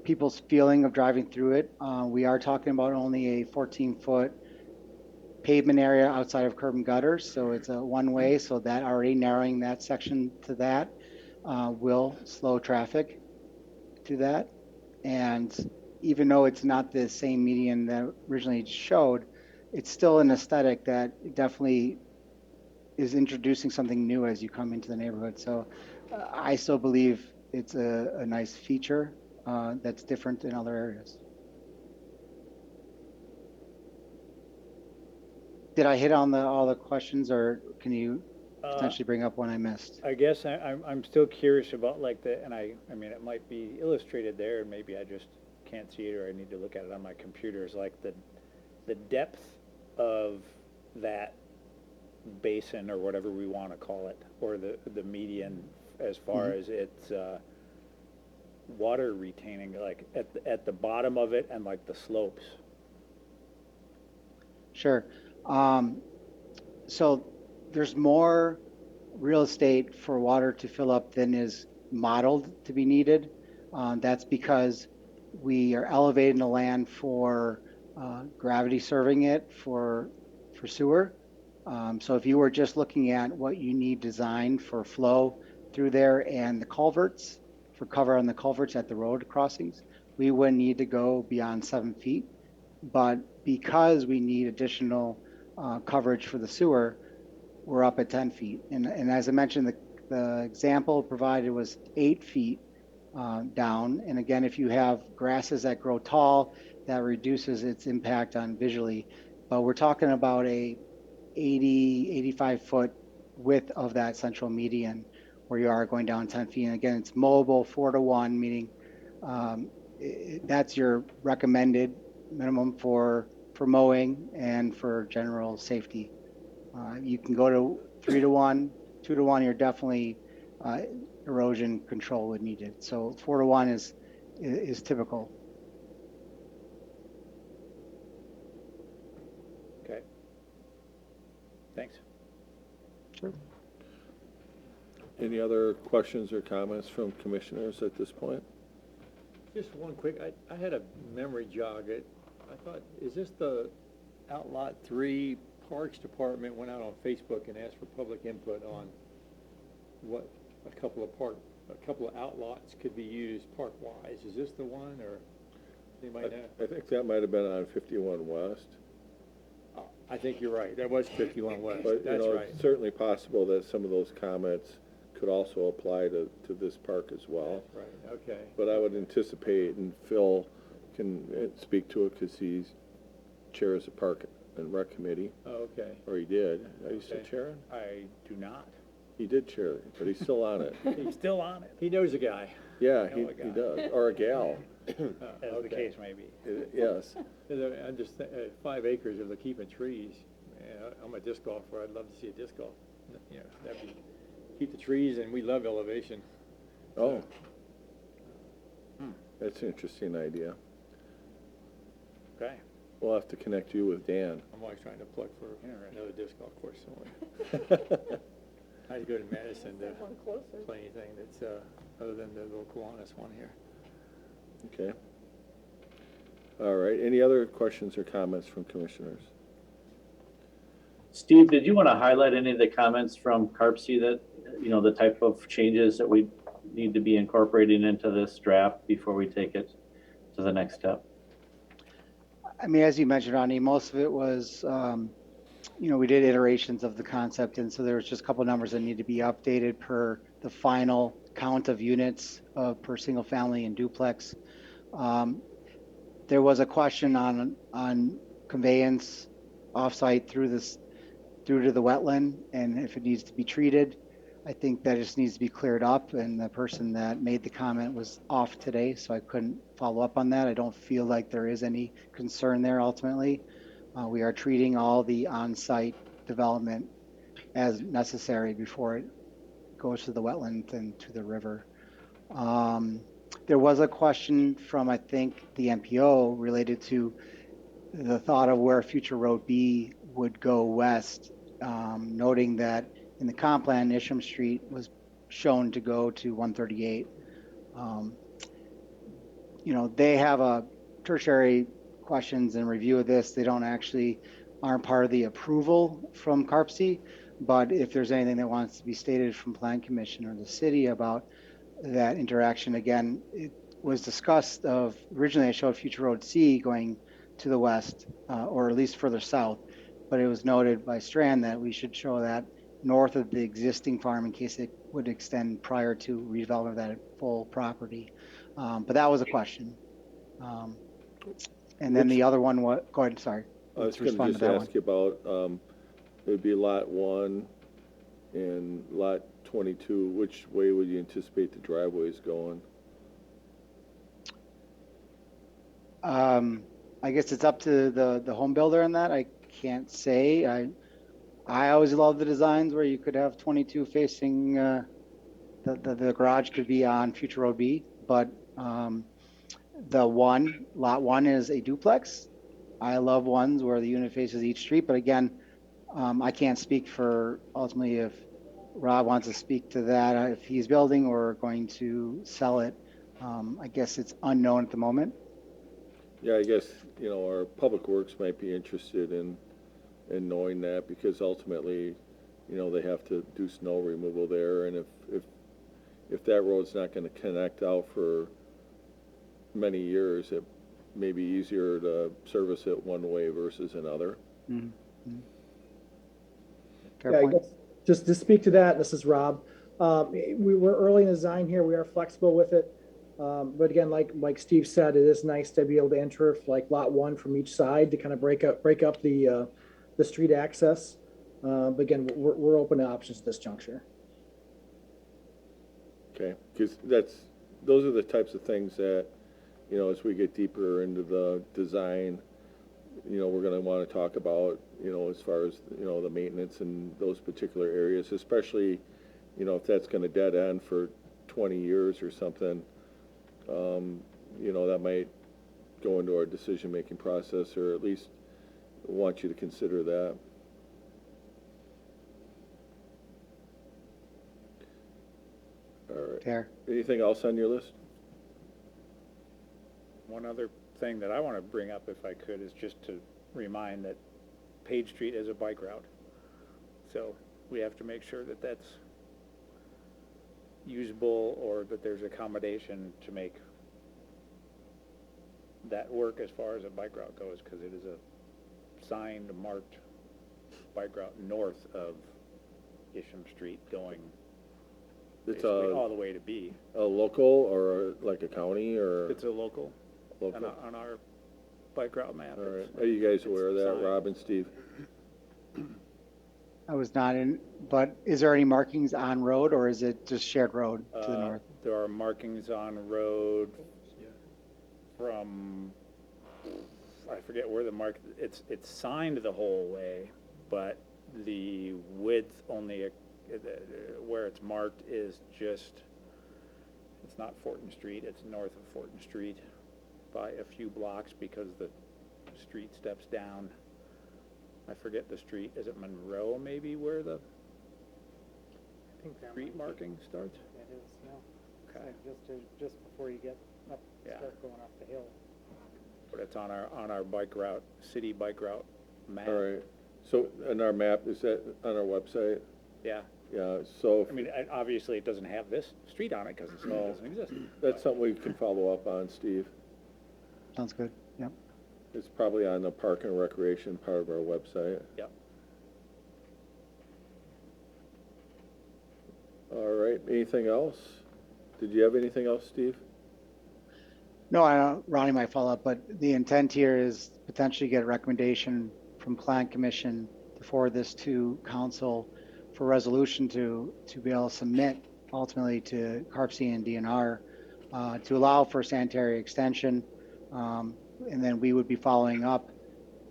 people's feeling of driving through it. We are talking about only a 14-foot pavement area outside of curb and gutters, so it's a one-way, so that already narrowing that section to that will slow traffic to that. And even though it's not the same median that originally showed, it's still an aesthetic that definitely is introducing something new as you come into the neighborhood. So I still believe it's a nice feature that's different in other areas. Did I hit on all the questions, or can you potentially bring up one I missed? I guess I'm still curious about like and I mean, it might be illustrated there and maybe I just can't see it or I need to look at it on my computer, is like the depth of that basin or whatever we want to call it, or the median as far as its water retaining, like at the bottom of it and like the slopes. Sure. So there's more real estate for water to fill up than is modeled to be needed. That's because we are elevating the land for gravity serving it for sewer. So if you were just looking at what you need designed for flow through there and the culverts, for cover on the culverts at the road crossings, we wouldn't need to go beyond 7 feet. But because we need additional coverage for the sewer, we're up at 10 feet. And as I mentioned, the example provided was 8 feet down. And again, if you have grasses that grow tall, that reduces its impact on visually. But we're talking about a 85 foot width of that central median where you are going down 10 feet. And again, it's mobile 4-to-1, meaning that's your recommended minimum for mowing and for general safety. You can go to 3-to-1, 2-to-1, you're definitely erosion control would need it. So 4-to-1 is typical. Okay. Thanks. Sure. Any other questions or comments from commissioners at this point? Just one quick, I had a memory jog. I thought, is this the Outlot 3 Parks Department went out on Facebook and asked for public input on what a couple of outlots could be used park-wise? Is this the one, or anybody know? I think that might have been on 51 West. I think you're right. That was 51 West. But, That's right. it's certainly possible that some of those comments could also apply to this park as well. That's right, okay. But I would anticipate, and Phil can speak to it because he chairs the Park and Rec Committee. Oh, okay. Or he did. Are you still Okay. chairing? I do not. He did chair it, but he's still on it. He's still on it, He knows a guy. Yeah, Oh, he my God. does. Or a gal. as the Okay. case may be. Yes. I'm just, 5 acres of the keeping trees. Man, I'm a disc golfer. I'd love to see a disc golf. You know, that'd be, keep the trees, and we love elevation. Oh. That's an interesting idea. Okay. We'll have to connect you with Dan. I'm always trying to plug for Interesting. another disc golf course somewhere. I had to go to Madison to One closer. play anything that's, other than the little Kiwanis one here. Okay. All right. Any other questions or comments from commissioners? Steve, did you want to highlight any of the comments from CARPC that, the type of changes that we need to be incorporating into this draft before we take it to the next step? I mean, as you mentioned, Ronnie, most of it was, we did iterations of the concept, and so there was just a couple numbers that need to be updated per the final count of units per single family and duplex. There was a question on conveyance offsite through to the wetland, and if it needs to be treated. I think that just needs to be cleared up, and the person that made the comment was off today, so I couldn't follow up on that. I don't feel like there is any concern there ultimately. We are treating all the on-site development as necessary before it goes to the wetland and to the river. There was a question from, I think, the MPO related to the thought of where future Road B would go west, noting that in the comp plan, Isham Street was shown to go to 138. They have a tertiary questions and review of this. They aren't part of the approval from CARPC, but if there's anything that wants to be stated from Plan Commission or the city about that interaction, again, it was discussed originally I showed future Road C going to the west, or at least further south, but it was noted by Strand that we should show that north of the existing farm in case it would extend prior to redevelopment of that full property. But that was a question. And then the other one, go ahead, sorry. I was going to just ask you about, it would be lot 1 and lot 22. Which way would you anticipate the driveways going? I guess it's up to the home builder on that. I can't say. I always love the designs where you could have 22 facing, the garage could be on future Road B, but lot 1 is a duplex. I love ones where the unit faces each street, but again, I can't speak for ultimately if Rob wants to speak to that, if he's building or going to sell it. I guess it's unknown at the moment. Yeah, I guess, our public works might be interested in knowing that, because ultimately, they have to do snow removal there, and if that road's not going to connect out for many years, it may be easier to service it one way versus another. Mm-hmm. Yeah, I guess just to speak to that, this is Rob. We were early in design here. We are flexible with it. But again, like Steve said, it is nice to be able to enter like lot 1 from each side to kind of break up the street access. But again, we're open to options at this juncture. Okay, because those are the types of things that, as we get deeper into the design, we're going to want to talk about, as far as, the maintenance in those particular areas, especially, if that's going to dead end for 20 years or something, that might go into our decision-making process, or at least want you to consider that. All right. Fair. Anything else on your list? One other thing that I want to bring up, if I could, is just to remind that Page Street is a bike route. So we have to make sure that that's usable, or that there's accommodation to make that work as far as a bike route goes, because it is a signed, marked bike route north of Isham Street going all the way to B. A local or like a county or? It's a local. On our bike route map. All right. Are you guys aware of that, signed. Rob and Steve? I was not in, but is there any markings on road, or is it just shared road to the north? There are markings on road from, I forget where the mark, it's signed the whole way, but the width only, where it's marked is just, it's not Fortin Street, it's north of Fortin Street by a few blocks, because the street steps down. I forget the street. Is it Monroe, maybe, where the street marking starts? It is, yeah. Okay. So just before you get up, start going up the hill. But it's on our bike route, city bike route map. All right. So, and our map, is that on our website? Yeah, Yeah, so I mean, obviously it doesn't have this street on it, cause it doesn't exist. that's something we can follow up on, Steve. Sounds good, yep. It's probably on the Park and Recreation part of our website. Yep. All right, anything else? Did you have anything else, Steve? No, Ronnie might follow up, but the intent here is potentially get a recommendation from Plan Commission to forward this to council for resolution to be able to submit ultimately to CARPC and DNR to allow for sanitary extension. And then we would be following up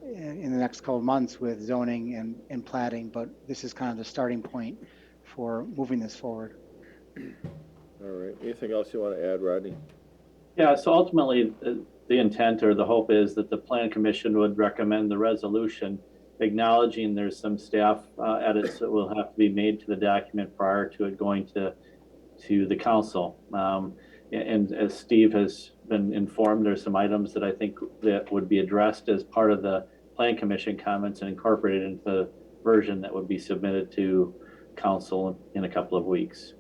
in the next couple of months with zoning and plating, but this is kind of the starting point for moving this forward. All right, anything else you want to add, Rodney? Yeah, so ultimately, the intent or the hope is that the Plan Commission would recommend the resolution, acknowledging there's some staff edits that will have to be made to the document prior to it going to the council. And as Steve has been informed, there's some items that I think that would be addressed as part of the Plan Commission comments and incorporated into the version that would be submitted to council in a couple of weeks.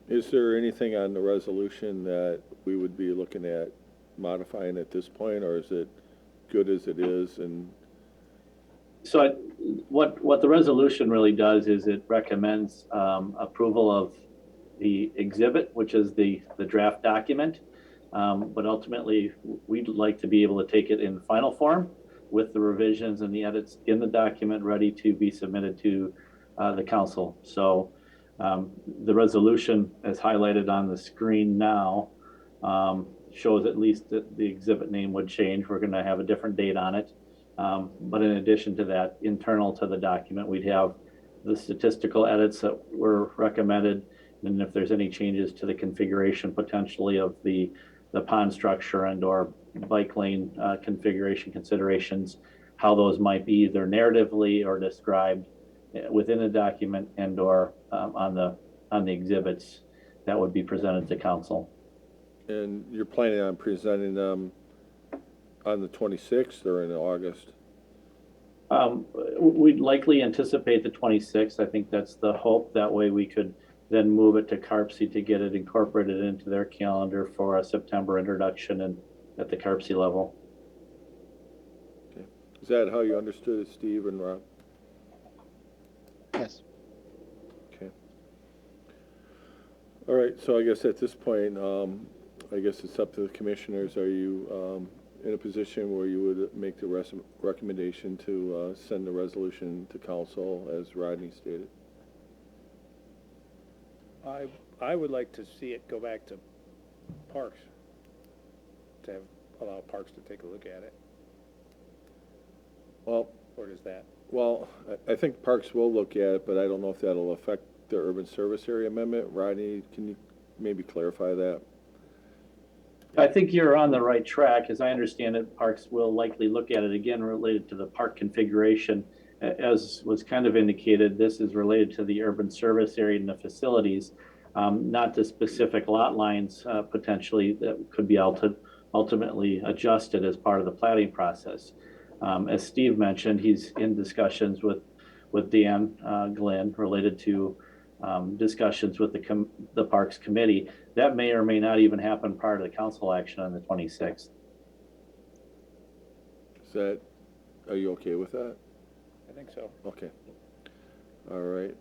Is there anything on the resolution that we would be looking at modifying at this point, or is it good as it is? And so what the resolution really does is it recommends approval of the exhibit, which is the draft document. But ultimately, we'd like to be able to take it in final form with the revisions and the edits in the document ready to be submitted to the council. So the resolution, as highlighted on the screen now, shows at least that the exhibit name would change. We're going to have a different date on it. But in addition to that, internal to the document, we'd have the statistical edits that were recommended. And if there's any changes to the configuration potentially of the pond structure and or bike lane configuration considerations, how those might be either narratively or described within the document and or on the exhibits that would be presented to council. And you're planning on presenting them on the 26th or in August? We'd likely anticipate the 26th. I think that's the hope. That way we could then move it to CARPC to get it incorporated into their calendar for a September introduction and at the CARPC level. Okay. Is that how you understood it, Steve and Rob? Yes. Okay. All right, so I guess at this point, I guess it's up to the commissioners. Are you in a position where you would make the recommendation to send the resolution to council as Rodney stated? I would like to see it go back to Parks, to allow Parks to take a look at it. Well, Or does that? well, I think Parks will look at it, but I don't know if that'll affect the urban service area amendment. Rodney, can you maybe clarify that? I think you're on the right track. As I understand it, Parks will likely look at it again related to the park configuration. As was kind of indicated, this is related to the urban service area and the facilities, not the specific lot lines potentially that could be ultimately adjusted as part of the planning process. As Steve mentioned, he's in discussions with Dan Glenn related to discussions with the Parks Committee. That may or may not even happen prior to the council action on the 26th. Are you okay with that? I think so. Okay. All right.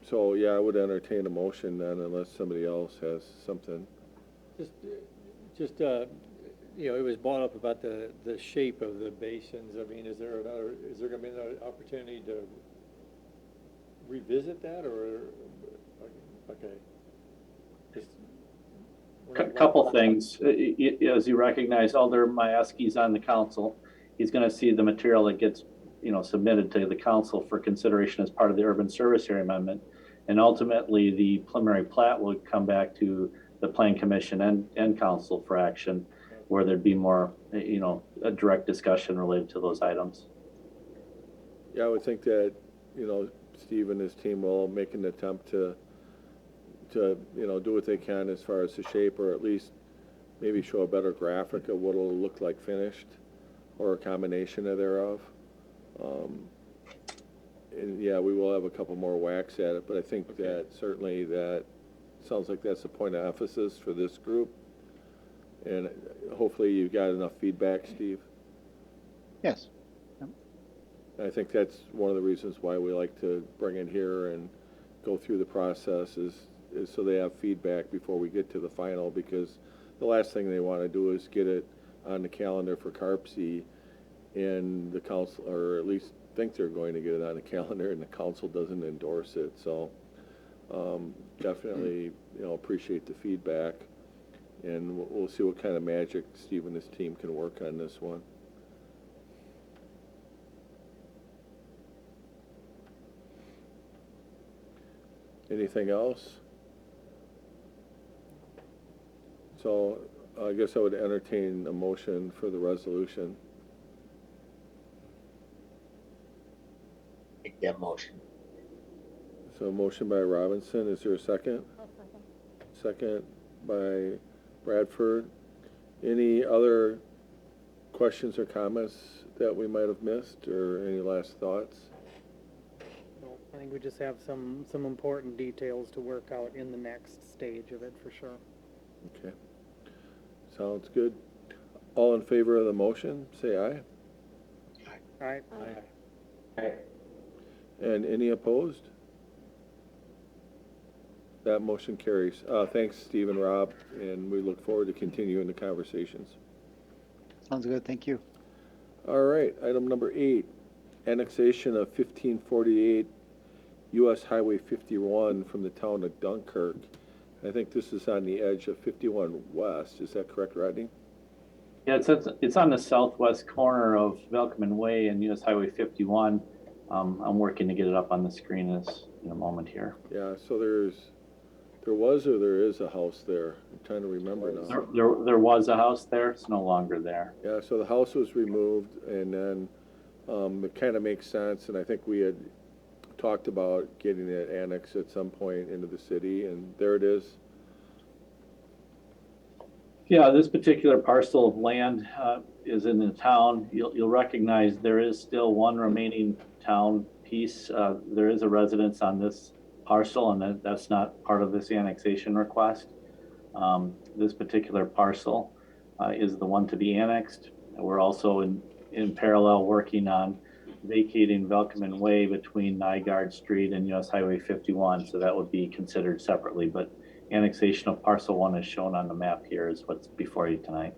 So, yeah, I would entertain a motion then unless somebody else has something. Just you know, it was brought up about the shape of the basins. I mean, is there gonna be another opportunity to revisit that, or, okay? Couple things. As you recognize, Alder Majewski's on the council. He's going to see the material that gets, submitted to the council for consideration as part of the urban service area amendment. And ultimately, the preliminary plat will come back to the Plan Commission and council for action, where there'd be more, a direct discussion related to those items. Yeah, I would think that, Steve and his team will make an attempt to do what they can as far as the shape, or at least maybe show a better graphic of what it'll look like finished, or a combination of thereof. and yeah, we will have a couple more whacks at it, but I think that certainly that sounds like that's a point of emphasis for this group. And hopefully you got enough feedback, Steve. Yes. I think that's one of the reasons why we like to bring it here and go through the process is so they have feedback before we get to the final, because the last thing they want to do is get it on the calendar for CARPC and the council, or at least think they're going to get it on the calendar and the council doesn't endorse it. So definitely, appreciate the feedback, and we'll see what kind of magic Steve and his team can work on this one. Anything else? So I guess I would entertain a motion for the resolution. Make that motion. So motion by Robinson, is there a second? Second by Bradford. Any other questions or comments that we might have missed, or any last thoughts? No, I think we just have some important details to work out in the next stage of it for sure. Okay. Sounds good. All in favor of the motion, say aye. All right. Aye. And any opposed? That motion carries. Thanks, Steve and Rob, and we look forward to continuing the conversations. Sounds good. Thank you. All right, item number 8, annexation of 1548 US Highway 51 from the town of Dunkirk. I think this is on the edge of 51 West. Is that correct, Rodney? Yeah, it's on the southwest corner of Velkman Way and US Highway 51. I'm working to get it up on the screen in a moment here. Yeah, so there was or there is a house there? I'm trying to remember now. There was a house there. It's no longer there. Yeah, so the house was removed, and then it kind of makes sense, and I think we had talked about getting it annexed at some point into the city, and there it is. Yeah, this particular parcel of land is in the town. You'll recognize there is still one remaining town piece. There is a residence on this parcel, and that's not part of this annexation request. This particular parcel is the one to be annexed. We're also in parallel working on vacating Velkman Way between Nygaard Street and US Highway 51, so that would be considered separately, but annexation of parcel 1 is shown on the map here is what's before you tonight.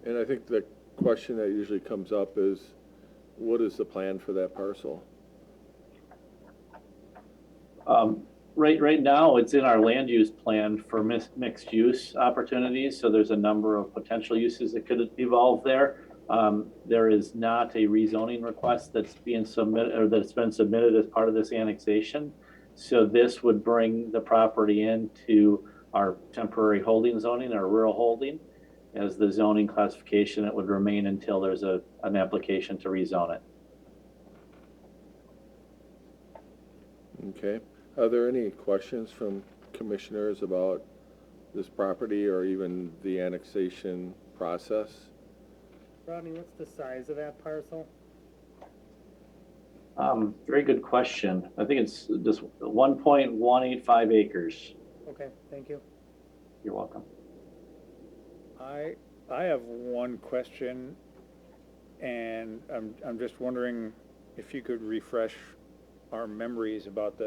And I think the question that usually comes up is, what is the plan for that parcel? Right now, it's in our land use plan for mixed use opportunities, so there's a number of potential uses that could evolve there. There is not a rezoning request that's being submitted or that's been submitted as part of this annexation. So this would bring the property into our temporary holding zoning, our rural holding. As the zoning classification, it would remain until there's an application to rezone it. Okay. Are there any questions from commissioners about this property or even the annexation process? Rodney, what's the size of that parcel? Very good question. I think it's just 1.185 acres. Okay, thank you. You're welcome. I have one question, and I'm just wondering if you could refresh our memories about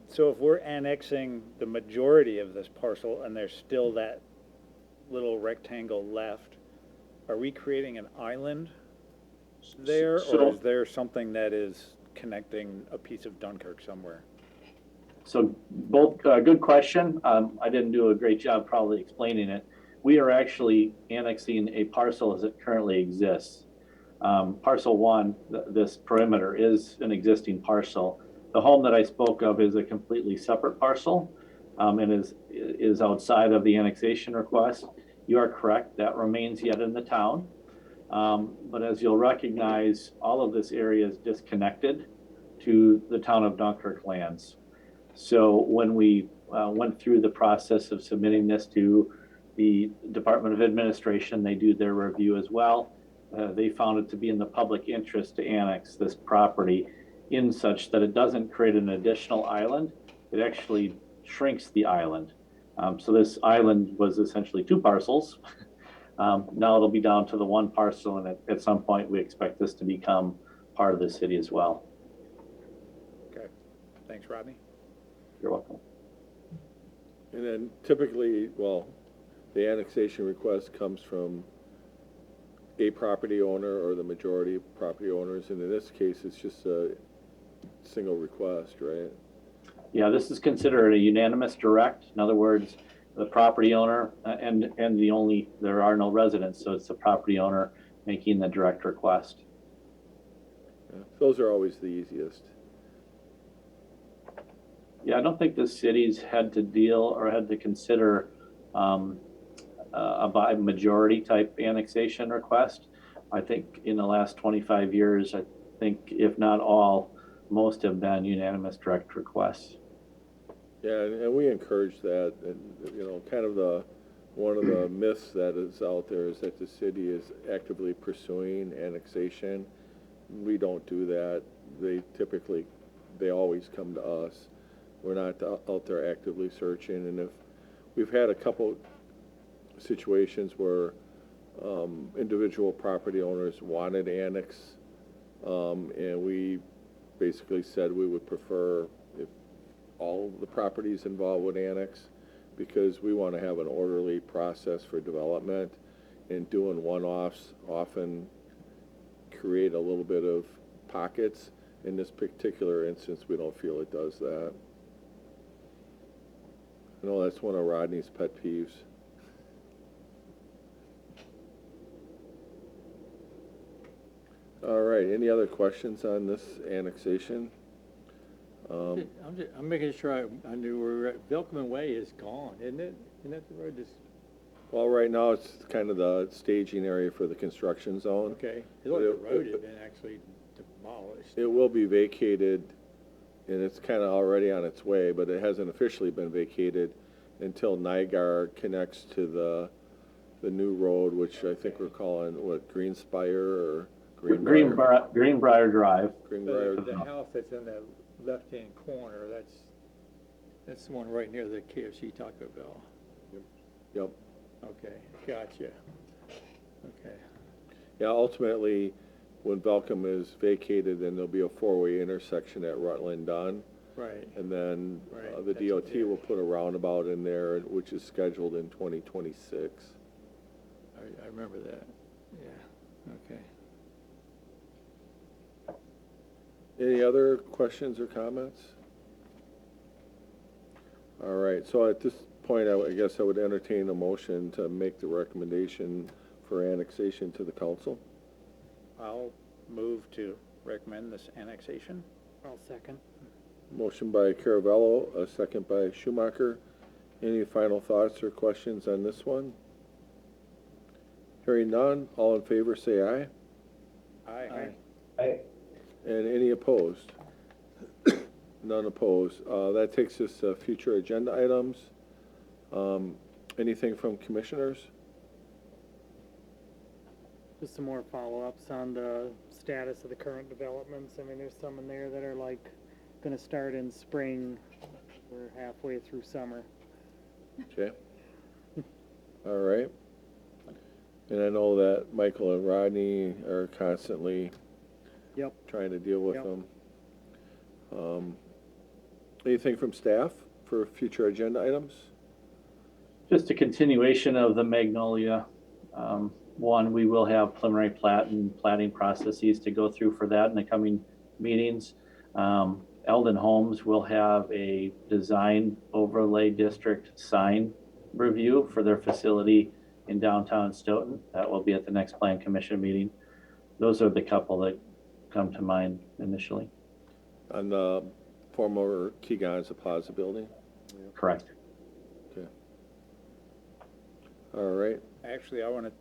so if we're annexing the majority of this parcel and there's still that little rectangle left, are we creating an island there, or is there something that is connecting a piece of Dunkirk somewhere? So both, good question. I didn't do a great job probably explaining it. We are actually annexing a parcel as it currently exists. Parcel 1, this perimeter, is an existing parcel. The home that I spoke of is a completely separate parcel and is outside of the annexation request. You are correct, that remains yet in the town. But as you'll recognize, all of this area is disconnected to the town of Dunkirk lands. So when we went through the process of submitting this to the Department of Administration, they do their review as well. they found it to be in the public interest to annex this property in such that it doesn't create an additional island. It actually shrinks the island. So this island was essentially 2 parcels. Now it'll be down to the 1 parcel, and at some point we expect this to become part of the city as well. Okay, thanks, Rodney. You're welcome. And then typically, well, the annexation request comes from a property owner or the majority of property owners, and in this case, it's just a single request, right? Yeah, this is considered a unanimous direct. In other words, the property owner and there are no residents, so it's the property owner making the direct request. Yeah, those are always the easiest. Yeah, I don't think the cities had to deal or had to consider a by majority type annexation request. I think in the last 25 years, I think if not all, most have been unanimous direct requests. Yeah, and we encourage that, and, you know, kind of one of the myths that is out there is that the city is actively pursuing annexation. We don't do that. They always come to us. We're not out there actively searching, and if we've had a couple situations where individual property owners wanted annex, and we basically said we would prefer if all the properties involved would annex, because we want to have an orderly process for development, and doing one-offs often create a little bit of pockets. In this particular instance, we don't feel it does that. I know that's one of Rodney's pet peeves. All right, any other questions on this annexation? I'm making sure I knew where Vilkman Way is gone, isn't it? Isn't that the road that's, Well, right now, it's kind of the staging area for the construction zone. okay, it looked like the road had been actually demolished. It will be vacated, and it's kind of already on its way, but it hasn't officially been vacated until Nygaard connects to the new road, which I think we're calling, what, Greenspire or Greenbrier? Greenbrier Drive. Greenbrier. The house that's in the left-hand corner, that's the one right near the KFC Taco Bell. Yep. Okay, gotcha. Okay. Yeah, ultimately, when Velcom is vacated, then there'll be a 4-way intersection at Rutland Dunn. Right. And then Right, the that's DOT okay. will put a roundabout in there, which is scheduled in 2026. I remember that, yeah, okay. Any other questions or comments? All right, so at this point, I guess I would entertain a motion to make the recommendation for annexation to the council. I'll move to recommend this annexation. I'll second. Motion by Caravello, a second by Schumacher. Any final thoughts or questions on this one? Hearing none, all in favor say aye. Aye. And any opposed? None opposed. That takes us to future agenda items. Anything from commissioners? Just some more follow-ups on the status of the current developments. I mean, there's some in there that are like gonna start in spring. We're halfway through summer. Okay. All right. And I know that Michael and Rodney are constantly Yep. trying to deal with Yep. them. Anything from staff for future agenda items? Just a continuation of the Magnolia. One, we will have preliminary plat and platting processes to go through for that in the coming meetings. Eldon Homes will have a design overlay district sign review for their facility in downtown Stoughton. That will be at the next Plan Commission meeting. Those are the couple that come to mind initially. On the former Keegan's Plaza building? Correct. Okay. All right. Actually, I want to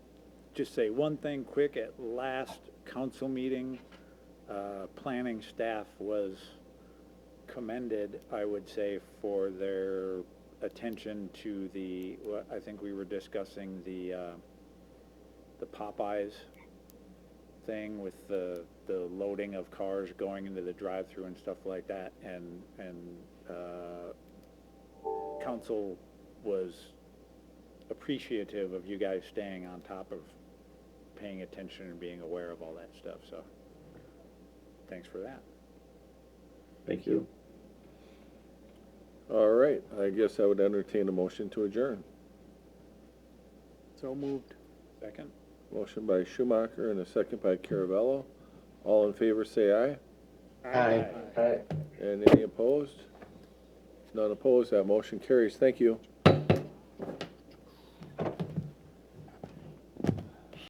just say one thing quick. At last council meeting, planning staff was commended, I would say, for their attention to I think we were discussing the Popeyes thing with the loading of cars going into the drive-through and stuff like that, and council was appreciative of you guys staying on top of paying attention and being aware of all that stuff, so thanks for that. Thank you. All right, I guess I would entertain a motion to adjourn. So moved. Second? Motion by Schumacher and a second by Caravello. All in favor, say aye. Aye. And any opposed? None opposed, that motion carries. Thank you.